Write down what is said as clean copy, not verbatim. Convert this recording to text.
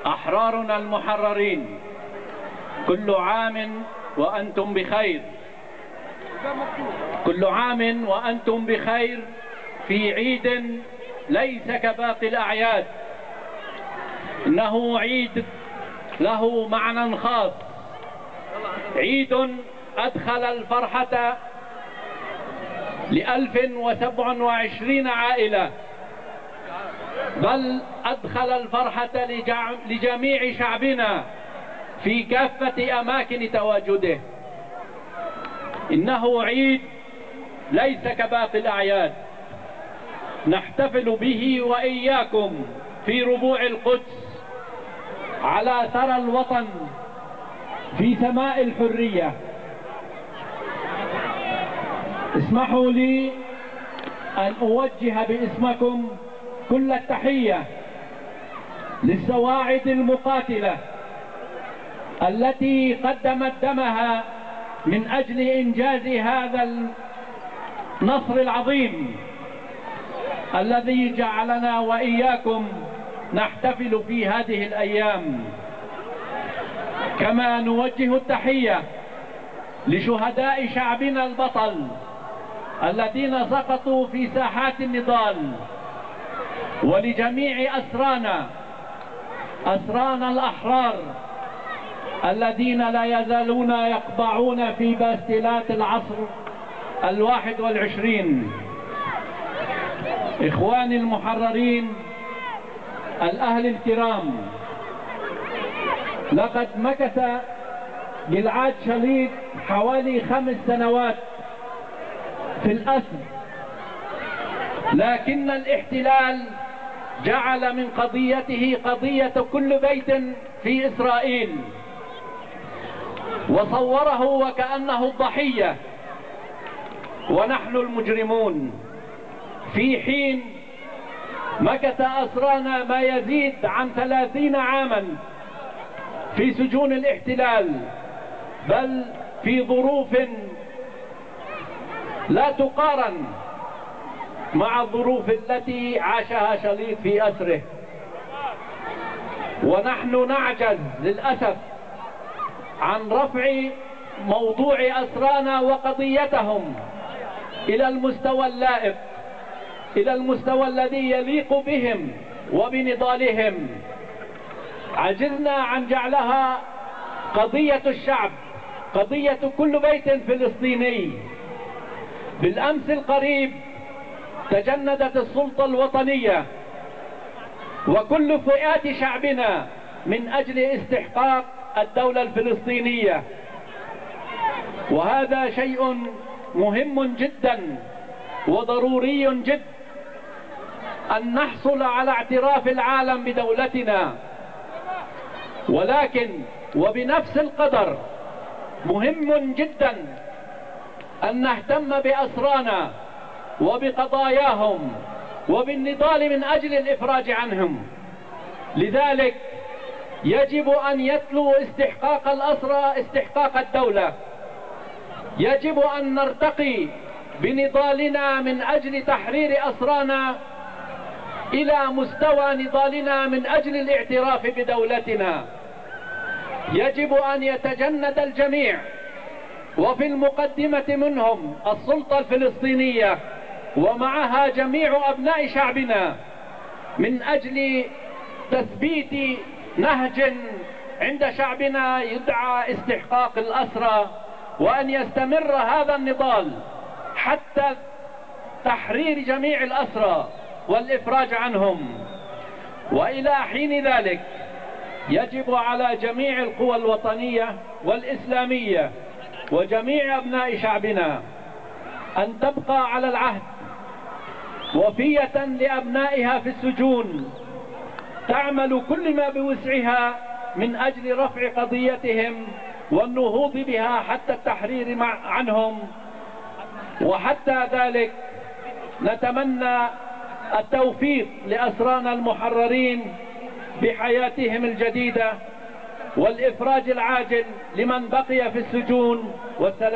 أحرارنا المحررين، كل عام وأنتم بخير، كل عام وأنتم بخير في عيد ليس كباقي الأعياد، إنه عيد له معنى خاص، عيد أدخل الفرحة ل1027 عائلة، بل أدخل الفرحة لجميع شعبنا في كافة أماكن تواجده. إنه عيد ليس كباقي الأعياد، نحتفل به وإياكم في ربوع القدس على ثرى الوطن في سماء الحرية. اسمحوا لي أن أوجه باسمكم كل التحية للسواعد المقاتلة التي قدمت دمها من أجل إنجاز هذا النصر العظيم الذي جعلنا وإياكم نحتفل في هذه الأيام. كما نوجه التحية لشهداء شعبنا البطل الذين سقطوا في ساحات النضال، ولجميع أسرانا الأحرار الذين لا يزالون يقبعون في باستيلات العصر 21. إخواني المحررين، الأهل الكرام، لقد مكث جلعاد شليط حوالي 5 سنوات في الأسر، لكن الاحتلال جعل من قضيته قضية كل بيت في إسرائيل، وصوره وكأنه الضحية ونحن المجرمون، في حين مكث أسرانا ما يزيد عن 30 عاما في سجون الاحتلال، بل في ظروف لا تقارن مع الظروف التي عاشها شليط في أسره. ونحن نعجز للأسف عن رفع موضوع أسرانا وقضيتهم إلى المستوى اللائق، إلى المستوى الذي يليق بهم وبنضالهم. عجزنا عن جعلها قضية الشعب، قضية كل بيت فلسطيني. بالأمس القريب تجندت السلطة الوطنية وكل فئات شعبنا من أجل استحقاق الدولة الفلسطينية، وهذا شيء مهم جدا وضروري جدا أن نحصل على اعتراف العالم بدولتنا. ولكن وبنفس القدر مهم جدا أن نهتم بأسرانا وبقضاياهم وبالنضال من أجل الإفراج عنهم. لذلك يجب أن يتلو استحقاق الأسرى استحقاق الدولة، يجب أن نرتقي بنضالنا من أجل تحرير أسرانا إلى مستوى نضالنا من أجل الاعتراف بدولتنا. يجب أن يتجند الجميع، وفي المقدمة منهم السلطة الفلسطينية ومعها جميع أبناء شعبنا، من أجل تثبيت نهج عند شعبنا يدعى استحقاق الأسرى، وأن يستمر هذا النضال حتى تحرير جميع الأسرى والإفراج عنهم. وإلى حين ذلك يجب على جميع القوى الوطنية والإسلامية وجميع أبناء شعبنا أن تبقى على العهد، وفية لأبنائها في السجون، تعمل كل ما بوسعها من أجل رفع قضيتهم والنهوض بها حتى التحرير عنهم. وحتى ذلك نتمنى التوفيق لأسرانا المحررين بحياتهم الجديدة والإفراج العاجل لمن بقي في السجون. والسلام.